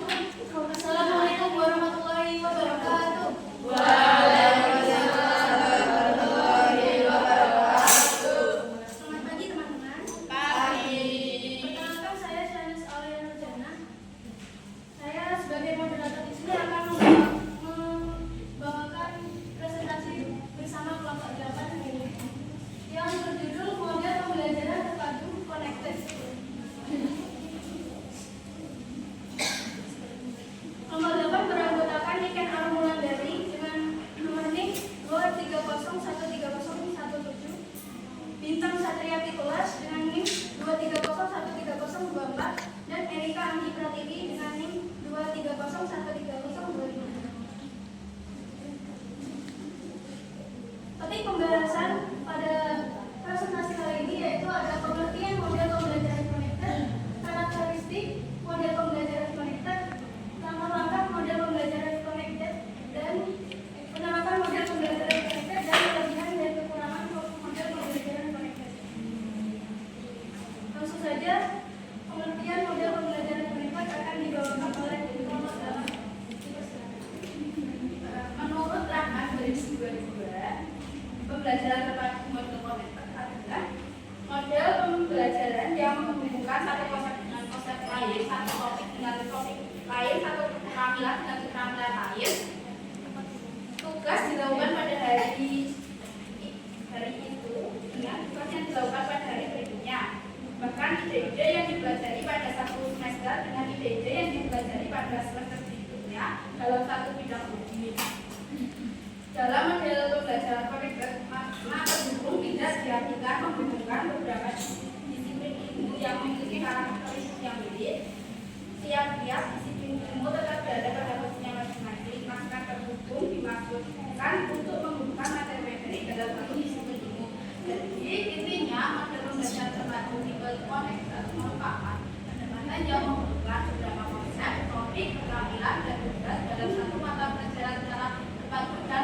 Assalamualaikum warahmatullahi wabarakatuh. Selamat pagi teman-teman. Perkenalkan saya Shanes Aulia Nurjana. Saya sebagai moderator di sini akan membawakan presentasi bersama kelompok 8 ini yang berjudul Model Pembelajaran Terpadu Connected. Nomor 8 beranggotakan Niken Armulandari dengan nomor NIK 230130117, Bintang Satria Pitulas dengan NIK 2301304, dan Erika Anggi Pratiwi dengan NIK 2301305. Topik pembahasan pada presentasi kali ini yaitu ada pengertian model pembelajaran connected, karakteristik model pembelajaran connected, langkah-langkah model pembelajaran connected, dan penerapan model pembelajaran connected, dan kelebihan dan kekurangan model pembelajaran connected. Langsung saja, pengertian model pembelajaran connected akan dibawakan oleh kelompok 8. Menurut Rahman 2002, pembelajaran terpadu model connected adalah model pembelajaran yang menghubungkan satu konsep dengan konsep lain, satu topik dengan topik lain, satu keterampilan dengan keterampilan lain. Tugas dilakukan pada hari itu dengan tugas yang dilakukan pada hari berikutnya. Bahkan ide-ide yang dipelajari pada satu semester dengan ide-ide yang dipelajari pada semester berikutnya dalam satu bidang studi. Dalam model pembelajaran connected, makna terhubung tidak diartikan menghubungkan beberapa disiplin ilmu yang memiliki karakteristik yang mirip. Tiap-tiap disiplin ilmu tetap berada pada posisinya masing-masing, maka terhubung dimaksudkan untuk menghubungkan materi-materi dalam satu disiplin ilmu. Jadi intinya model pembelajaran terpadu tipe connected merupakan pendekatan yang menghubungkan beberapa konsep, topik, keterampilan, dan tugas dalam satu mata pelajaran secara terpadu dan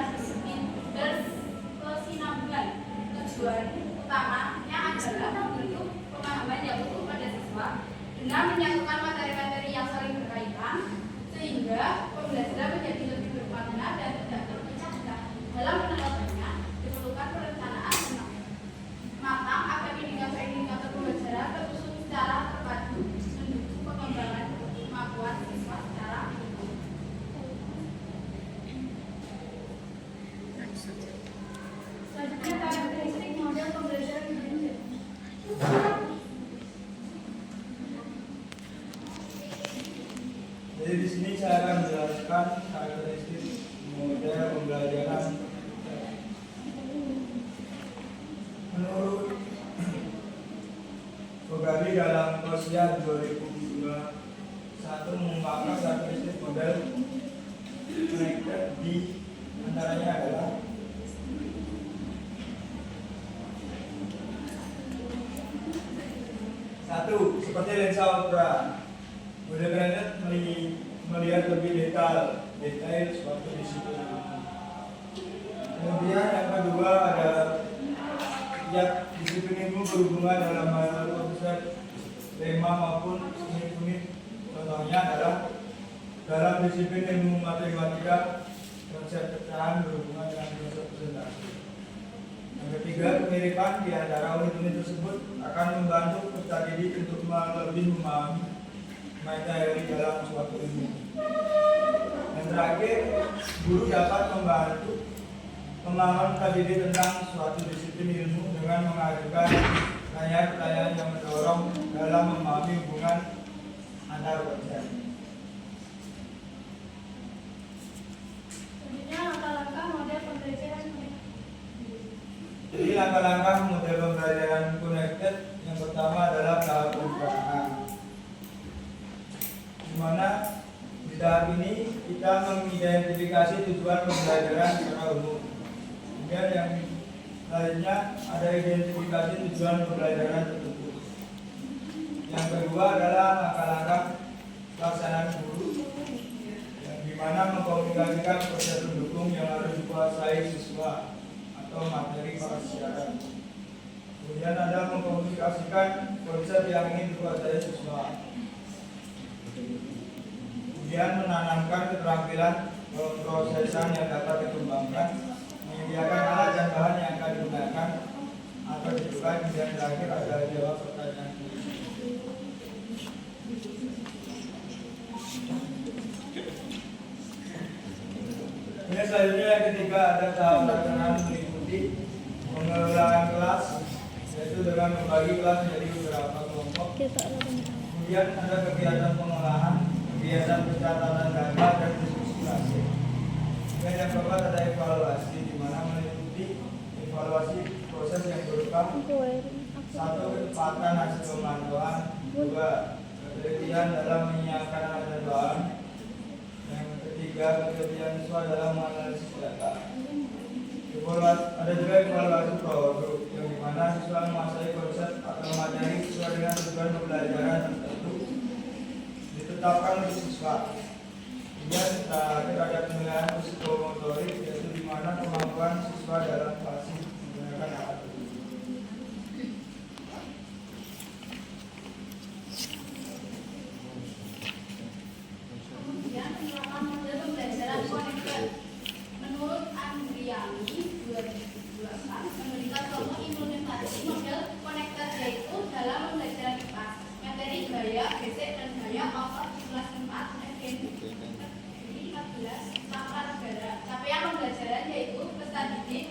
berkesinambungan. Tujuan utamanya adalah membentuk pemahaman yang utuh pada siswa dengan menyatukan materi-materi yang saling berkaitan sehingga pembelajaran menjadi lebih bermakna dan tidak terpecah belah. Dalam penerapannya diperlukan perencanaan yang matang agar indikator pembelajaran tersusun secara terpadu mendukung pengembangan kemampuan siswa secara utuh. Selanjutnya, karakteristik model pembelajaran connected. Jadi di sini saya akan menjelaskan karakteristik model pembelajaran. Menurut Bogabi dalam Kosia 2021 mengungkapkan karakteristik model connected di antaranya adalah satu, seperti lensa opera. Model connected melihat lebih detail suatu disiplin. Kemudian yang kedua ada setiap disiplin ilmu berhubungan dalam hal konsep, tema maupun unit-unit. Contohnya adalah dalam disiplin ilmu matematika, konsep pecahan berhubungan dengan konsep presentasi. Yang ketiga, kemiripan di antara unit-unit tersebut akan membantu peserta didik untuk lebih memahami materi dalam suatu ilmu. Yang terakhir, guru dapat membantu pemahaman peserta didik tentang suatu disiplin ilmu dengan mengajukan pertanyaan-pertanyaan yang mendorong dalam memahami hubungan antar konsep. Selanjutnya, langkah-langkah model pembelajaran connected. Jadi langkah-langkah model pembelajaran connected yang pertama adalah tahap perencanaan, di mana di tahap ini kita mengidentifikasi tujuan pembelajaran secara umum. Kemudian yang lainnya ada identifikasi tujuan pembelajaran tertentu. Yang kedua adalah langkah-langkah pelaksanaan guru, yang dimana mengkomunikasikan proses pendukung yang harus dikuasai siswa atau materi pelajaran. Kemudian ada mengkomunikasikan konsep yang ingin dikuasai siswa. kemudian menanamkan keterampilan pemrosesan yang dapat dikembangkan, menyediakan alat dan bahan yang akan digunakan atau ditukar. Kemudian terakhir adalah jawab pertanyaan. Ini selanjutnya yang ketiga ada tahap pelaksanaan mengikuti pengelolaan kelas, yaitu dengan membagi kelas menjadi beberapa kelompok. Kemudian ada kegiatan pengolahan, kegiatan pencatatan data dan diskusi. Dan yang keempat ada evaluasi, di mana meliputi evaluasi proses yang berupa satu, kecepatan hasil pemantauan, dua, ketelitian dalam menyiapkan alat dan bahan, yang ketiga, ketelitian siswa dalam menganalisis data. Ada juga evaluasi produk, yang dimana siswa menguasai konsep atau materi sesuai dengan tujuan pembelajaran tertentu ditetapkan untuk siswa. Kemudian terakhir ada penilaian psikomotorik, yaitu di mana kemampuan siswa dalam fasih menggunakan alat tersebut. Kemudian penerapan model pembelajaran konektor. Menurut Andriani 2012 memberikan contoh implementasi model konektor, yaitu dalam pembelajaran IPA, materi gaya, basic dan gaya over kelas 4 FGD 15 tata negara. Capaian pembelajaran yaitu peserta didik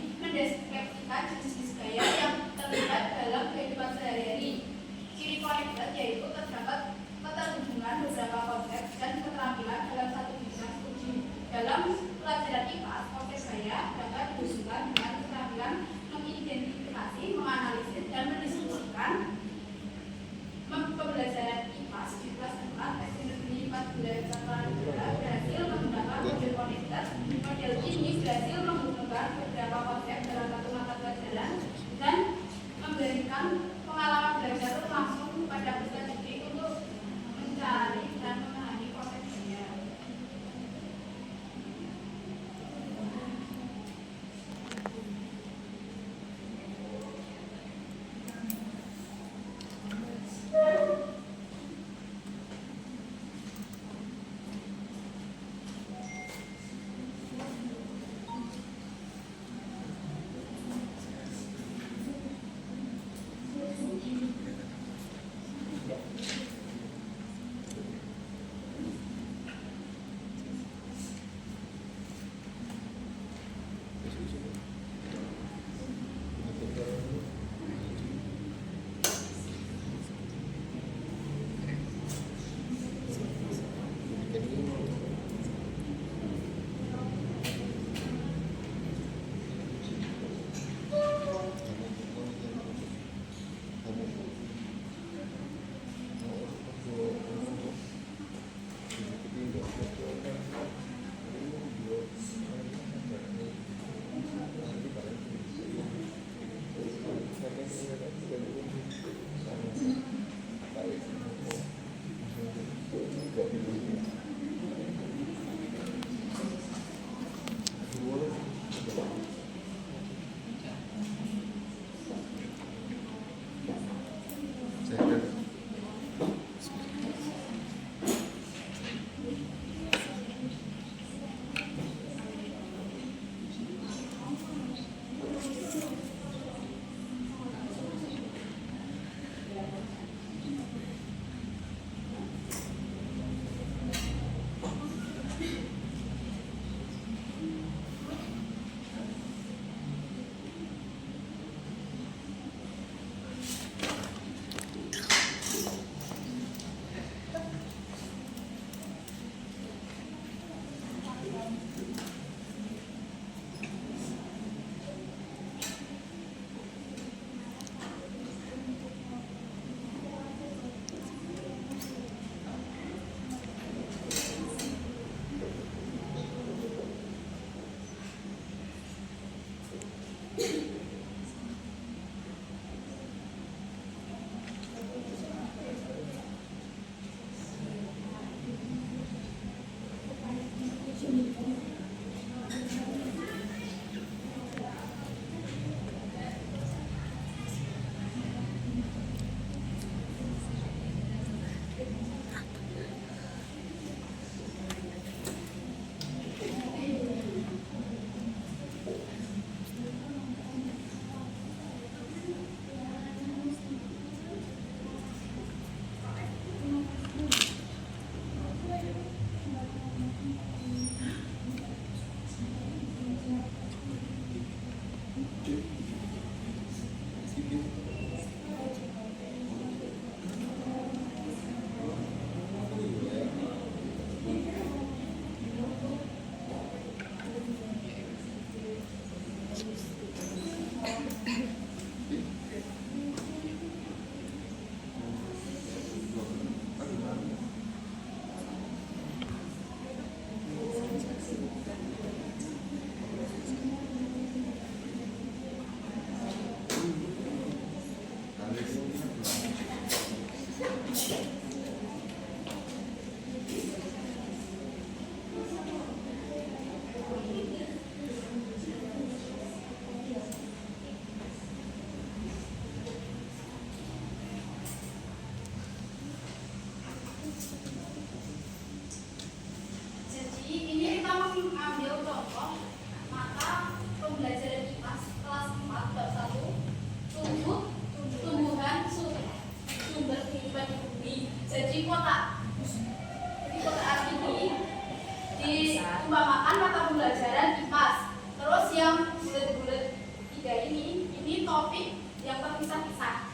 perumpamaan mata pembelajaran IPAS. Terus yang bulat-bulat 3 ini topik yang terpisah-pisah.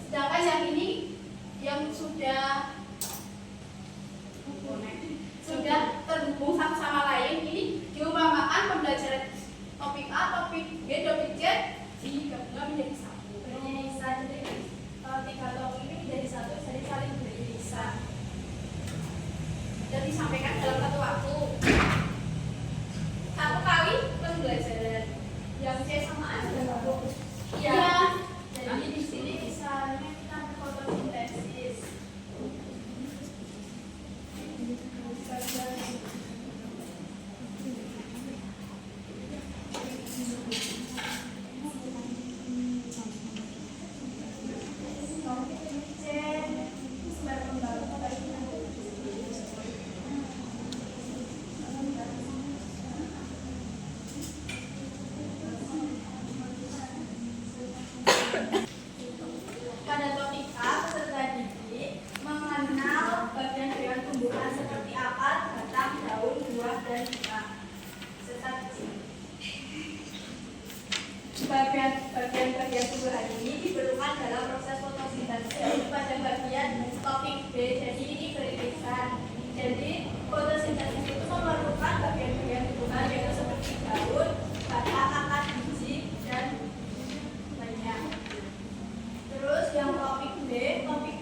Sedangkan yang ini yang sudah terhubung satu sama lain, ini diumpamakan pembelajaran topik A, topik B, topik C digabungkan menjadi satu. Jadi kalau 3 topik ini menjadi satu, jadi saling beririsan dan disampaikan dalam satu waktu. 1 kali pembelajaran. Yang C sama A sudah gabung. Iya. Jadi di sini misalnya kita fotosintesis. Pada topik A, peserta didik mengenal bagian-bagian tumbuhan seperti akar, batang, daun, buah, dan bunga. Bagian-bagian tumbuhan ini diperlukan dalam proses fotosintesis. Pada bagian topik B, jadi ini beririsan. Jadi fotosintesis itu memerlukan bagian-bagian tumbuhan yaitu seperti daun, batang, akar, biji, dan lainnya. Terus yang topik B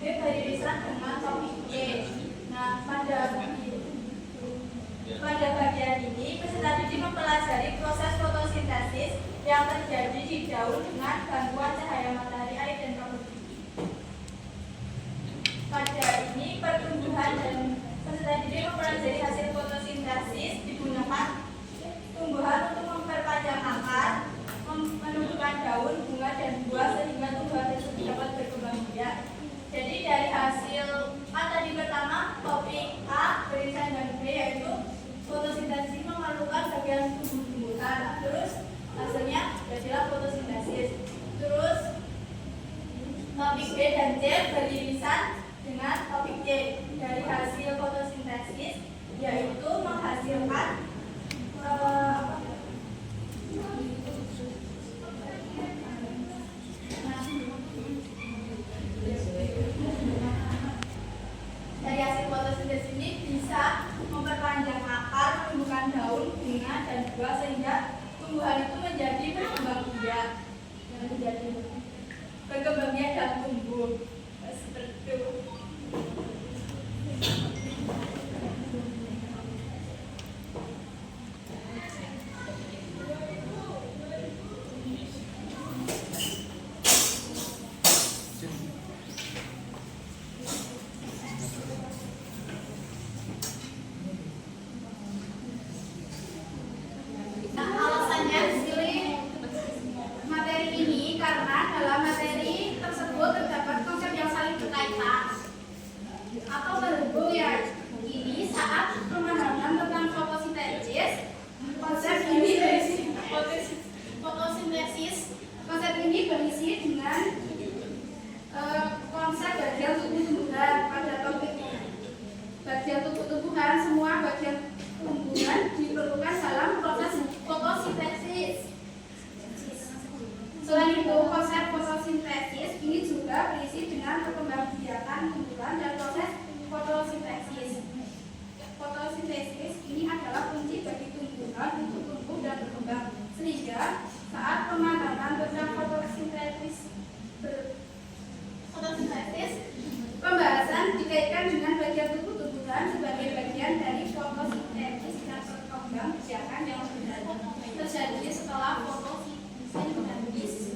beririsan dengan topik Y. Nah, pada bagian ini peserta didik mempelajari proses fotosintesis yang terjadi di daun dengan gangguan cahaya matahari, air, dan kabut tinggi. Pada ini pertumbuhan dan peserta didik mempelajari hasil fotosintesis digunakan tumbuhan untuk memperpanjang akar, menumbuhkan daun, bunga, dan buah sehingga tumbuhan tersebut dapat berkembang biak. Jadi dari hasil tadi pertama topik A beririsan dengan B yaitu fotosintesis memerlukan bagian tumbuh-tumbuhan. Terus hasilnya jadilah fotosintesis. Terus topik B dan C beririsan dengan topik C. Dari hasil fotosintesis yaitu menghasilkan dari hasil fotosintesis ini bisa memperpanjang akar, menumbuhkan daun, bunga, dan buah sehingga tumbuhan itu menjadi berkembang biak dan tumbuh seperti itu. Selain itu, konsep fotosintesis ini juga berisi dengan perkembangbiakan tumbuhan dan proses fotosintesis. Fotosintesis ini adalah kunci bagi tumbuhan untuk tumbuh dan berkembang. Sehingga saat pemahaman tentang fotosintesis, pembahasan dikaitkan dengan bagian tubuh tumbuhan sebagai bagian dari fotosintesis dan perkembangbiakan yang terjadi setelah fotosintesis.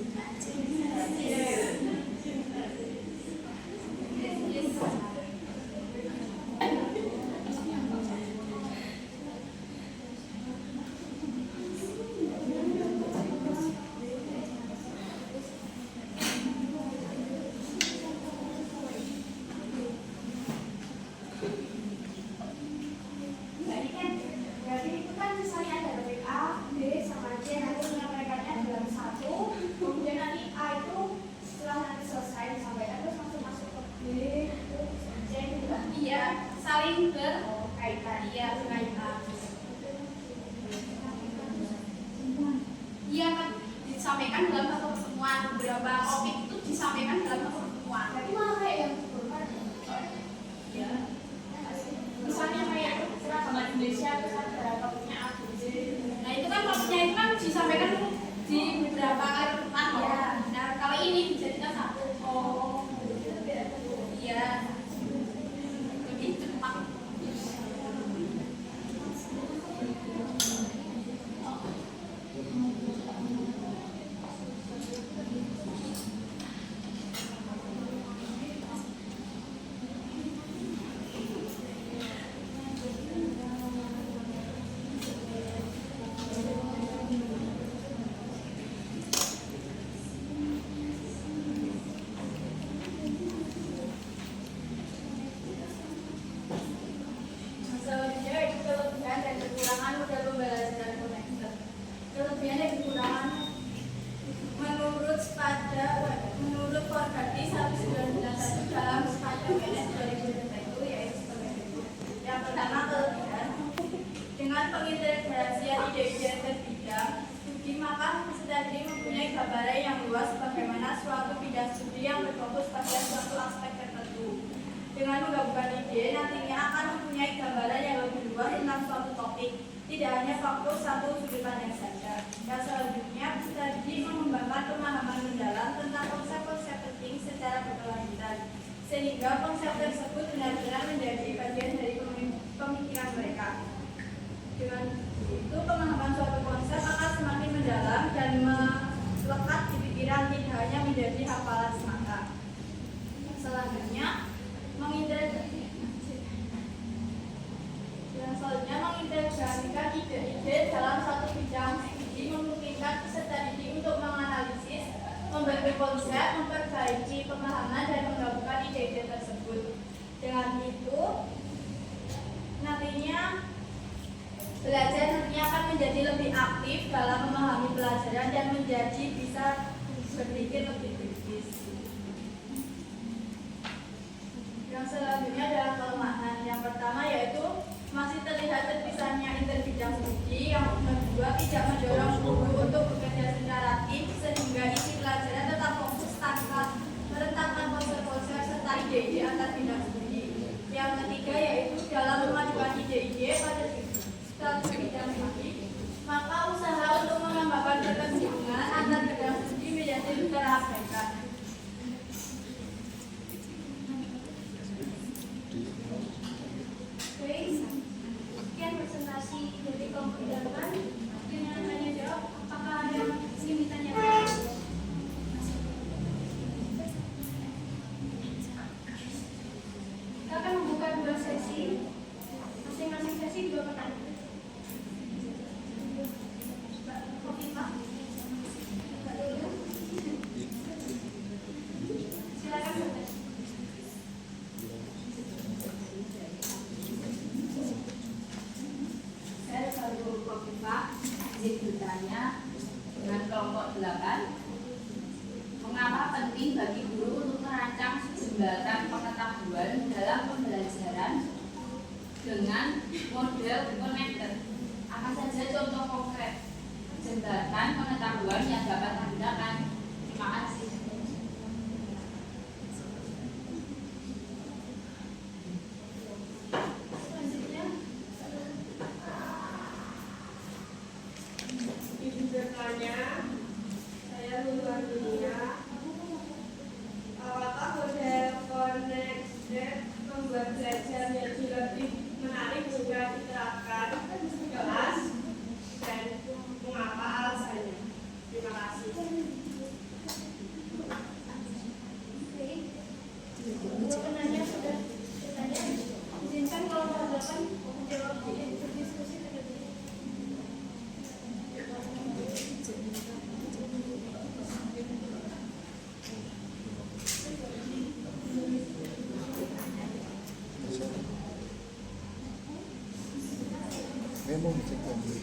Saling berkaitan. Iya, berkaitan. Iya kan disampaikan dalam satu pertemuan, beberapa topik itu disampaikan dalam satu pertemuan. Jadi malah kayak yang berubah. Ya. Misalnya kayak seragaman Indonesia terus ada topiknya A, B, C. Nah itu kan topiknya itu kan disampaikan di beberapa kali depan ya. Nah kalau ini dijadikan satu. Oh, iya. Lebih cepat. Selanjutnya itu kelebihan dan kekurangan model pembelajaran konektor. Kelebihan dan kekurangan menurut Forgadis 1991 dalam Sepatu Menes 2002 yaitu sebagai berikut. Yang pertama kelebihan dengan pengintegrasian ide-ide berbidang studi maka studi mempunyai gambaran yang luas bagaimana suatu bidang studi yang berfokus pada suatu aspek tertentu. Dengan menggabungkan ide, nantinya akan mempunyai gambaran yang lebih luas tentang suatu topik, tidak hanya faktor satu sudut pandang saja. Dan selanjutnya, studi mengembangkan pemahaman mendalam tentang konsep-konsep penting secara berkelanjutan, sehingga konsep tersebut benar-benar menjadi bagian dari pemikiran mereka. Dengan itu, pemahaman suatu konsep akan semakin mendalam dan melekat di pikiran, tidak hanya menjadi hafalan semata. Selanjutnya, mengintegrasikan ide-ide dalam satu bidang studi memungkinkan peserta didik untuk menganalisis, membagi konsep, memperbaiki pemahaman dan menggabungkan ide-ide tersebut. Dengan itu, nantinya belajar akan menjadi lebih aktif dalam memahami pelajaran dan menjadi bisa berpikir lebih kritis. Yang selanjutnya adalah kelemahan. Yang pertama yaitu masih terlihat terpisahnya interbidang studi. Yang kedua, tidak mendorong guru untuk bekerja secara tim sehingga isi pelajaran tetap fokus tanpa merentangkan konsep-konsep serta ide-ide antar bidang studi. Yang ketiga yaitu dalam memajukan ide-ide pada satu bidang studi, maka usaha untuk mengembangkan keterhubungan antar bidang studi menjadi terabaikan. Sekian presentasi dari kelompok dalaman. Dengan tanya jawab, apakah ada yang ingin ditanyakan? Kita akan membuka dua sesi, masing-masing sesi 2 pertanyaan. Mbak Kofifa, Mbak Lulu, silakan Mbak. Saya selalu Kofifa izin bertanya dengan kelompok 8. Mengapa penting bagi guru untuk merancang jembatan pengetahuan dalam pembelajaran dengan model connector? Apa saja contoh konkret jembatan pengetahuan yang dapat digunakan? Terima kasih. Izin bertanya, saya Luluan Dunia. Apakah model connected membuat belajar menjadi lebih menarik jika diterapkan kelas dan mengapa alasannya? Terima kasih. Dua penanya sudah bertanya. Izinkan kelompok 8 menjawab berdiskusi terlebih. Memang cek lagi.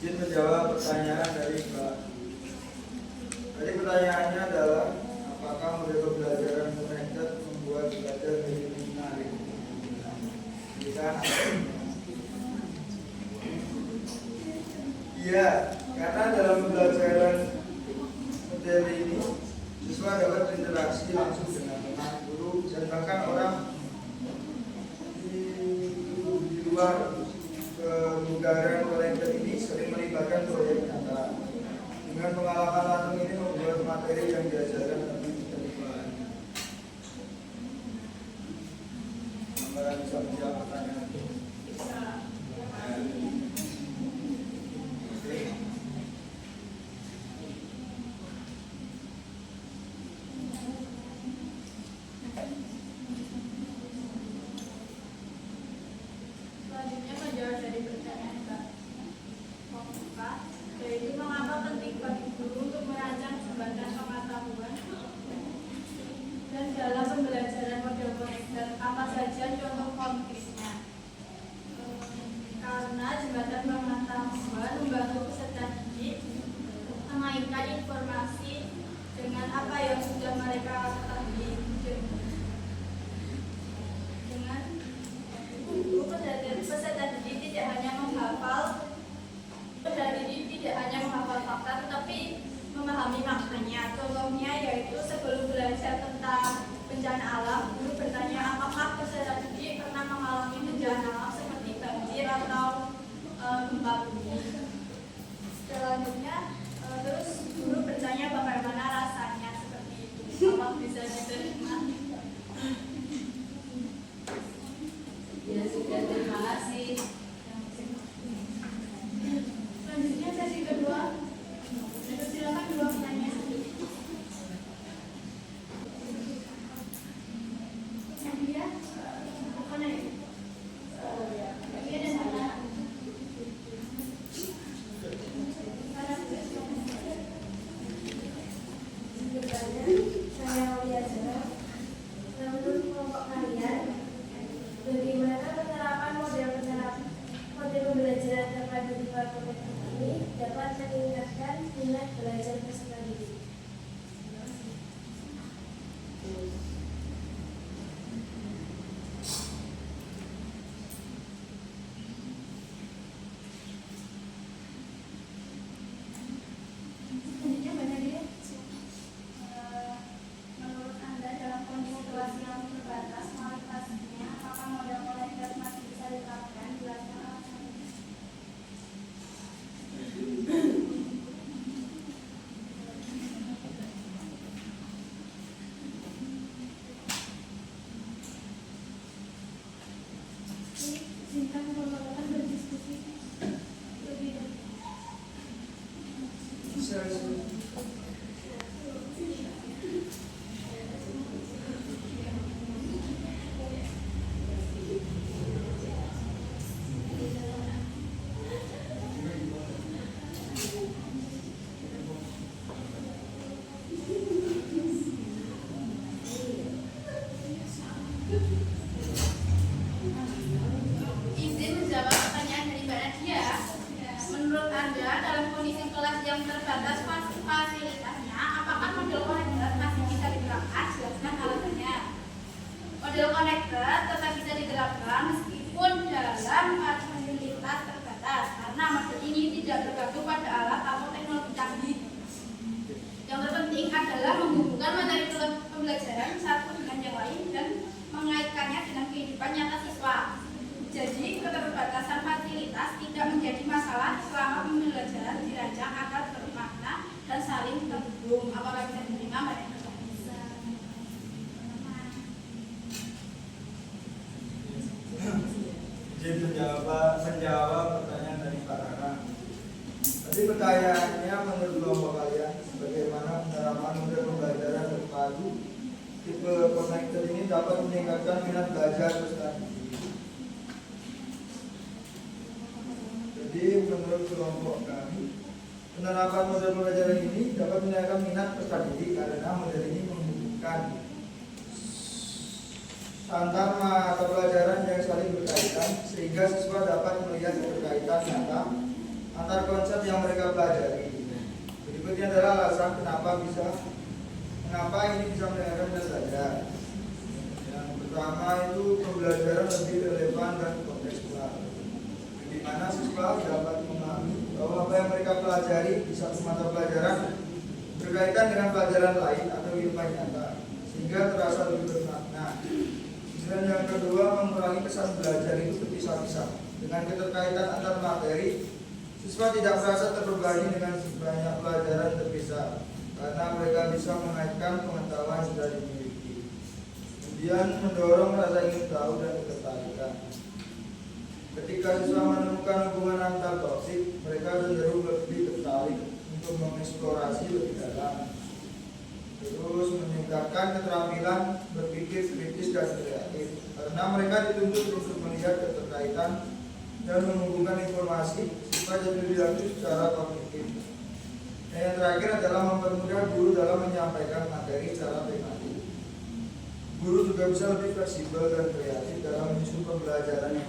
izin menjawab pertanyaan dari Mbak. Jadi pertanyaannya adalah apakah model pembelajaran connected membuat belajar lebih menarik? Jika iya, karena dalam pembelajaran model ini siswa dapat berinteraksi langsung dengan teman, guru, dan bahkan orang di luar. Pembelajaran connected ini sering melibatkan proyek nyata. Dengan pengalaman langsung ini membuat materi yang diajarkan lebih terlibat. Gambaran bisa menjawab pertanyaan. Selanjutnya menjawab dari pertanyaan Mbak Kofifa, yaitu mengapa penting bagi guru untuk merancang jembatan pengetahuan dan dalam pembelajaran model connected, apa saja contoh konkretnya? Karena jembatan pengetahuan membantu peserta didik mengaitkan informasi dengan apa yang sudah mereka ketahui dengan peserta didik tidak hanya menghafal fakta, tetapi memahami maknanya. Contohnya yaitu sebelum belajar tentang bencana alam, guru bertanya apakah peserta didik pernah mengalami bencana alam seperti banjir atau gempa bumi. Selanjutnya terus guru bertanya bagaimana rasanya seperti itu, apa bisa diterima. Ya sudah, terima kasih. Selanjutnya sesi kedua, silakan dua pertanyaan. Nadia, mana ini? Nadia dan Hana. Saya Aulia Zara. Menurut kelompok kalian, bagaimana penerapan model pembelajaran terpadu di Parkomet ini dapat meningkatkan minat belajar peserta didik? Selanjutnya Mbak Nadia. Menurut Anda dalam kondisi kelas yang terbatas kualitasnya, apakah model connected masih bisa diterapkan? Jelaskan alasannya. Izinkan teman-teman berdiskusi lebih dahulu. Izin menjawab pertanyaan dari Mbak Nadia. Menurut Anda dalam kondisi kelas yang terbatas fasilitasnya, apakah model connected masih bisa diterapkan? Jelaskan alasannya. Model connected tetap bisa diterapkan meskipun dalam fasilitas terbatas, karena model ini tidak bergantung pada alat atau teknologi canggih. Yang terpenting adalah menghubungkan materi pembelajaran satu dengan yang lain dan mengaitkannya dengan kehidupan nyata siswa. Jadi, keterbatasan fasilitas tidak menjadi masalah selama pembelajaran dirancang agar bermakna dan saling terhubung. Apakah bisa diterima, Mbak Nadia? Izin menjawab pertanyaan dari Pak Rara. Tadi pertanyaannya menurut kelompok kalian, bagaimana penerapan model pembelajaran terpadu tipe connected ini dapat meningkatkan minat belajar peserta didik? Jadi menurut kelompok kami, penerapan model pembelajaran ini dapat meningkatkan minat peserta didik karena model ini menghubungkan antar mata pelajaran yang saling berkaitan sehingga siswa dapat melihat keterkaitan nyata antar konsep yang mereka pelajari. Berikutnya adalah alasan kenapa ini bisa mendengarkan dan belajar. Yang pertama itu pembelajaran lebih relevan dan kontekstual, di mana siswa dapat memahami bahwa apa yang mereka pelajari di satu mata pelajaran berkaitan dengan pelajaran lain atau kehidupan nyata, sehingga terasa lebih bermakna. Dan yang kedua, mengurangi kesan belajar itu berpisah-pisah. Dengan keterkaitan antar materi, siswa tidak merasa terbebani dengan banyak pelajaran terpisah, karena mereka bisa mengaitkan pengetahuan yang sudah dimiliki. Kemudian mendorong rasa ingin tahu dan ketertarikan. Ketika siswa menemukan hubungan antar topik, mereka cenderung lebih tertarik untuk mengeksplorasi lebih dalam. Terus meningkatkan keterampilan berpikir kritis dan kreatif, karena mereka dituntut untuk melihat keterkaitan dan menghubungkan informasi supaya lebih lanjut secara kognitif. Dan yang terakhir adalah mempermudah guru dalam menyampaikan materi secara tematik. Guru juga bisa lebih fleksibel dan kreatif dalam menyusun pembelajaran yang